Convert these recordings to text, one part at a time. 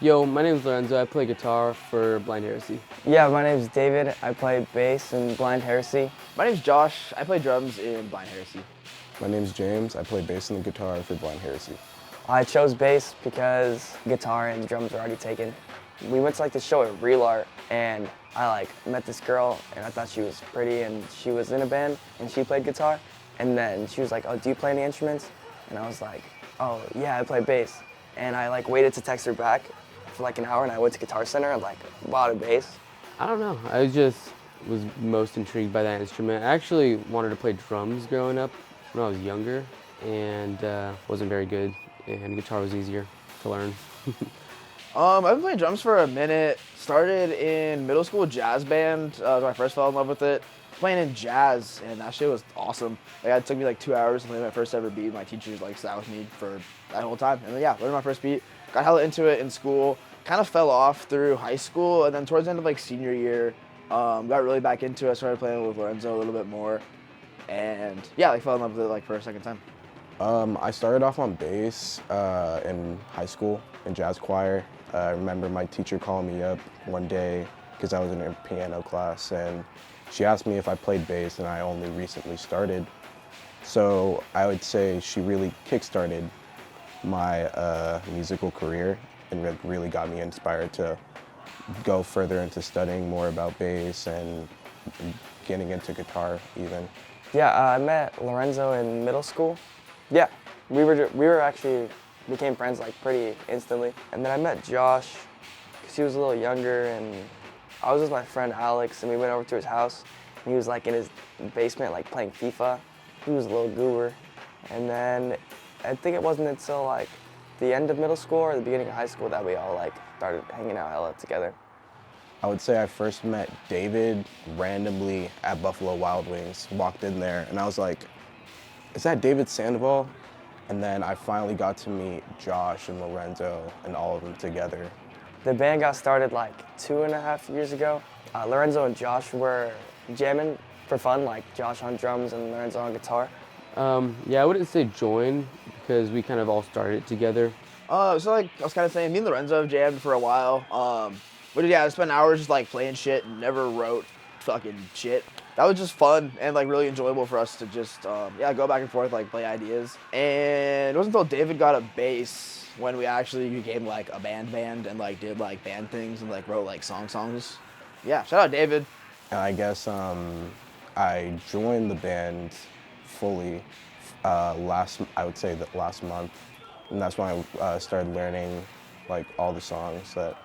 Yo, my name is Lorenzo. I play guitar for Blind Heresy. Yeah, my name's David. I play bass in Blind Heresy. My name's Josh. I play drums in Blind Heresy. My name's James. I play bass and guitar for Blind Heresy. I chose bass because guitar and drums were already taken. We went to the show at Real Art, and I met this girl, and I thought she was pretty, and she was in a band, and she played guitar. And then she was like, "Oh, do you play any instruments?" And I was like, "Oh, yeah, I play bass." And I waited to text her back for an hour, and I went to Guitar Center and bought a bass. I don't know. I just was most intrigued by that instrument. I actually wanted to play drums growing up when I was younger, and wasn't very good. And guitar was easier to learn. I've been playing drums for a minute. Started in middle school jazz band when I first fell in love with it. Playing in jazz, and that shit was awesome. It took me 2 hours to play my first ever beat. My teachers sat with me for that whole time. And then, yeah, learned my first beat. Got hella into it in school. Kind of fell off through high school, and then towards the end of senior year, got really back into it. Started playing with Lorenzo a little bit more, and yeah, fell in love with it for a second time. I started off on bass in high school in jazz choir. I remember my teacher calling me up one day because I was in a piano class, and she asked me if I played bass, and I only recently started. So I would say she really kickstarted my musical career and really got me inspired to go further into studying more about bass and getting into guitar even. Yeah, I met Lorenzo in middle school. Yeah, we actually became friends pretty instantly. And then I met Josh because he was a little younger, and I was with my friend Alex, and we went over to his house, and he was in his basement playing FIFA. He was a little goober. And then I think it wasn't until the end of middle school or the beginning of high school that we all started hanging out hella together. I would say I first met David randomly at Buffalo Wild Wings, walked in there, and I was like, "Is that David Sandoval?" And then I finally got to meet Josh and Lorenzo and all of them together. The band got started 2.5 years ago. Lorenzo and Josh were jamming for fun, Josh on drums and Lorenzo on guitar. Yeah, I wouldn't say join because we kind of all started together. So I was kind of saying, me and Lorenzo have jammed for a while. But yeah, I spent hours just playing shit and never wrote fucking shit. That was just fun and really enjoyable for us to just go back and forth, play ideas. And it wasn't until David got a bass when we actually became a band and did band things and wrote songs. Yeah, shout out David. And I guess I joined the band fully last month, and that's when I started learning all the songs that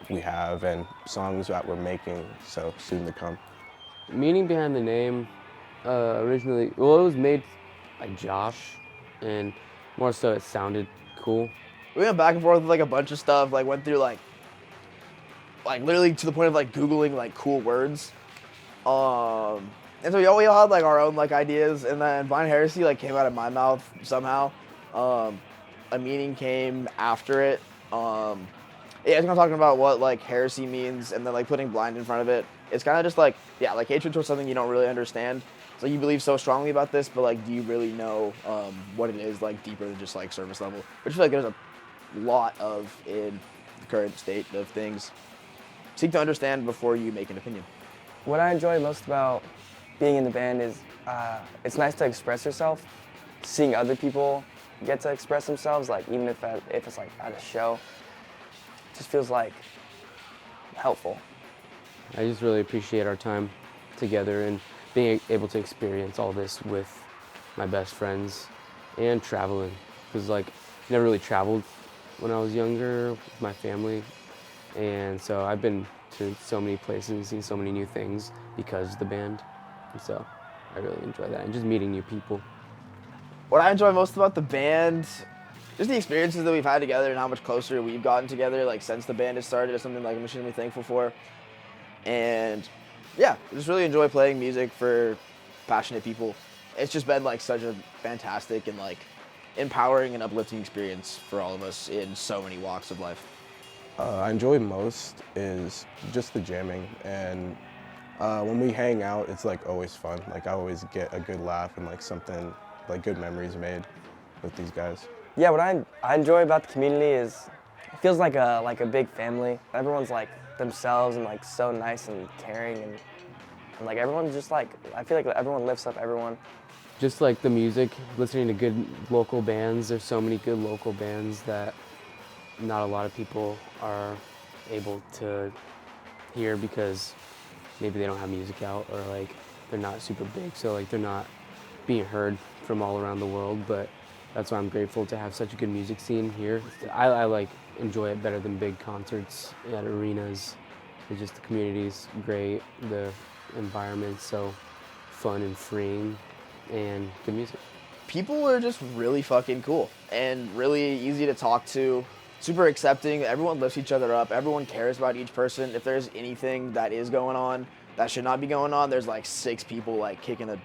we have and songs that we're making so soon to come. Meaning behind the name, originally, it was made by Josh, and more so it sounded cool. We went back and forth with a bunch of stuff, went through literally to the point of Googling cool words. And so we all had our own ideas, and then Blind Heresy came out of my mouth somehow. A meaning came after it. Yeah, it's kind of talking about what heresy means, and then putting blind in front of it. It's kind of just hatred towards something you don't really understand. So you believe so strongly about this, but do you really know what it is deeper than just surface level? Which I feel there's a lot of in the current state of things. Seek to understand before you make an opinion. What I enjoy most about being in the band is it's nice to express yourself. Seeing other people get to express themselves, even if it's at a show, it just feels helpful. I just really appreciate our time together and being able to experience all this with my best friends and traveling. Because never really traveled when I was younger with my family. And so I've been to so many places and seen so many new things because of the band. And so I really enjoy that and just meeting new people. What I enjoy most about the band, just the experiences that we've had together and how much closer we've gotten together since the band has started is something I'm extremely thankful for. And yeah, I just really enjoy playing music for passionate people. It's just been such a fantastic and empowering and uplifting experience for all of us in so many walks of life. I enjoy most is just the jamming, and when we hang out, it's always fun. I always get a good laugh and something good memories made with these guys. Yeah, what I enjoy about the community is It feels like a big family. Everyone's like themselves and like so nice and caring and like everyone's just like, I feel like everyone lifts up everyone. Just like the music, listening to good local bands. There's so many good local bands that not a lot of people are able to hear because maybe they don't have music out or like they're not super big, so like they're not being heard from all around the world. But that's why I'm grateful to have such a good music scene here. I like enjoy it better than big concerts at arenas. It's just the community's great, the environment's so fun and freeing, and good music. People are just really fucking cool and really easy to talk to, super accepting. Everyone lifts each other up. Everyone cares about each person. If there's anything that is going on that should not be going on, there's like 6 people like kicking a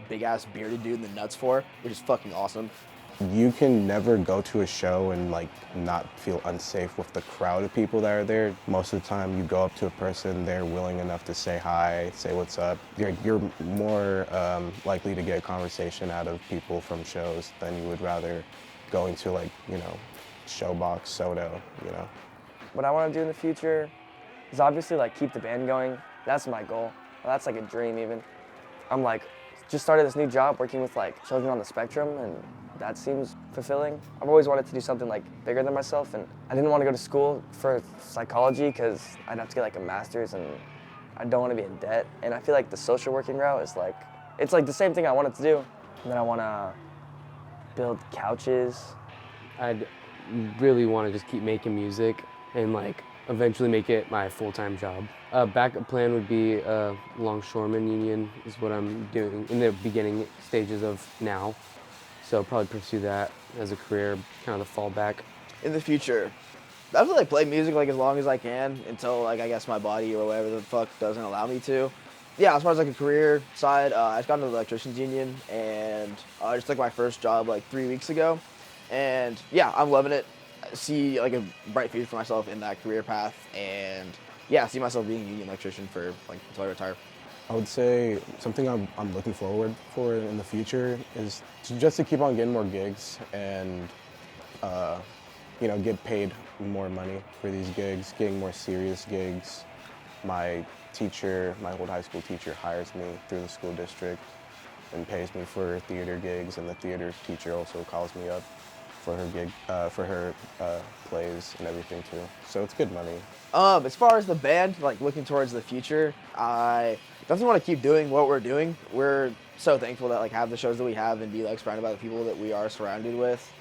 big ass bearded dude in the nuts for, which is fucking awesome. You can never go to a show and like not feel unsafe with the crowd of people that are there. Most of the time you go up to a person, they're willing enough to say hi, say what's up. You're more likely to get a conversation out of people from shows than you would rather going to like, you know, Showbox, Soto, you know. What I want to do in the future is obviously like keep the band going. That's my goal. Well, that's like a dream even. I'm like, just started this new job working with like children on the spectrum, and that seems fulfilling. I've always wanted to do something like bigger than myself, and I didn't want to go to school for psychology because I'd have to get like a master's and I don't want to be in debt. And I feel like the social working route is like, it's like the same thing I wanted to do. And then I want to build couches. I'd really want to just keep making music and like eventually make it my full-time job. Backup plan would be longshoreman union is what I'm doing in the beginning stages of now. So probably pursue that as a career, kind of the fallback. In the future, I have to like play music like as long as I can until like I guess my body or whatever the fuck doesn't allow me to. Yeah, as far as like a career side, I just got into the electricians union and I just took my first job like 3 weeks ago. And yeah, I'm loving it. I see like a bright future for myself in that career path, and yeah, I see myself being a union electrician for like until I retire. I would say something I'm looking forward for in the future is just to keep on getting more gigs and you know, get paid more money for these gigs, getting more serious gigs. My teacher, my old high school teacher, hires me through the school district and pays me for theater gigs, and the theater teacher also calls me up for her gig, for her plays and everything too. So it's good money. As far as the band, like looking towards the future, I definitely want to keep doing what we're doing. We're so thankful that like have the shows that we have and be like surrounded by the people that we are surrounded with.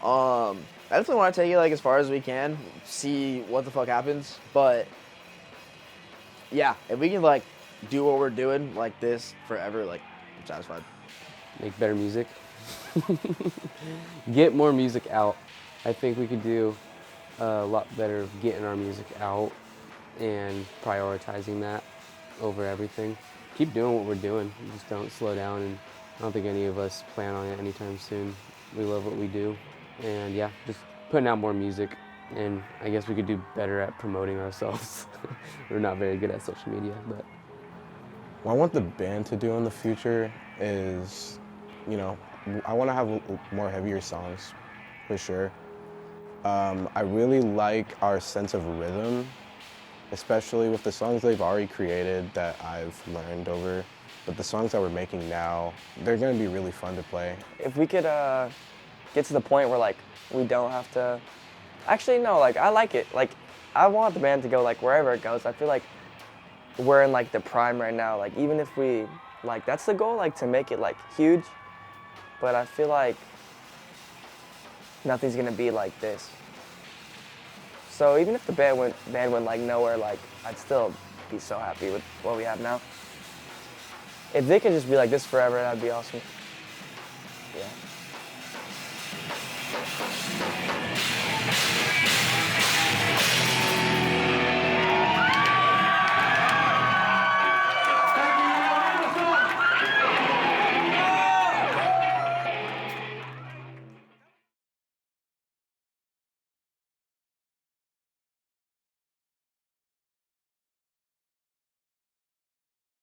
I definitely want to take it like as far as we can, see what the fuck happens. But yeah, if we can like do what we're doing like this forever, like I'm satisfied. Make better music. Get more music out. I think we could do a lot better of getting our music out and prioritizing that over everything. Keep doing what we're doing. Just don't slow down, and I don't think any of us plan on it anytime soon. We love what we do, and yeah, just putting out more music, and I guess we could do better at promoting ourselves. We're not very good at social media, but What I want the band to do in the future is, you know, I want to have more heavier songs, for sure. I really like our sense of rhythm, especially with the songs they've already created that I've learned over. But the songs that we're making now, they're going to be really fun to play. If we could get to the point where like we don't have to, actually no, like I like it. Like I want the band to go like wherever it goes. I feel like we're in like the prime right now. Like even if we, like that's the goal, like to make it like huge. But I feel like nothing's gonna be like this. So even if the band went like nowhere, like I'd still be so happy with what we have now. If they could just be like this forever, that'd be awesome. Yeah.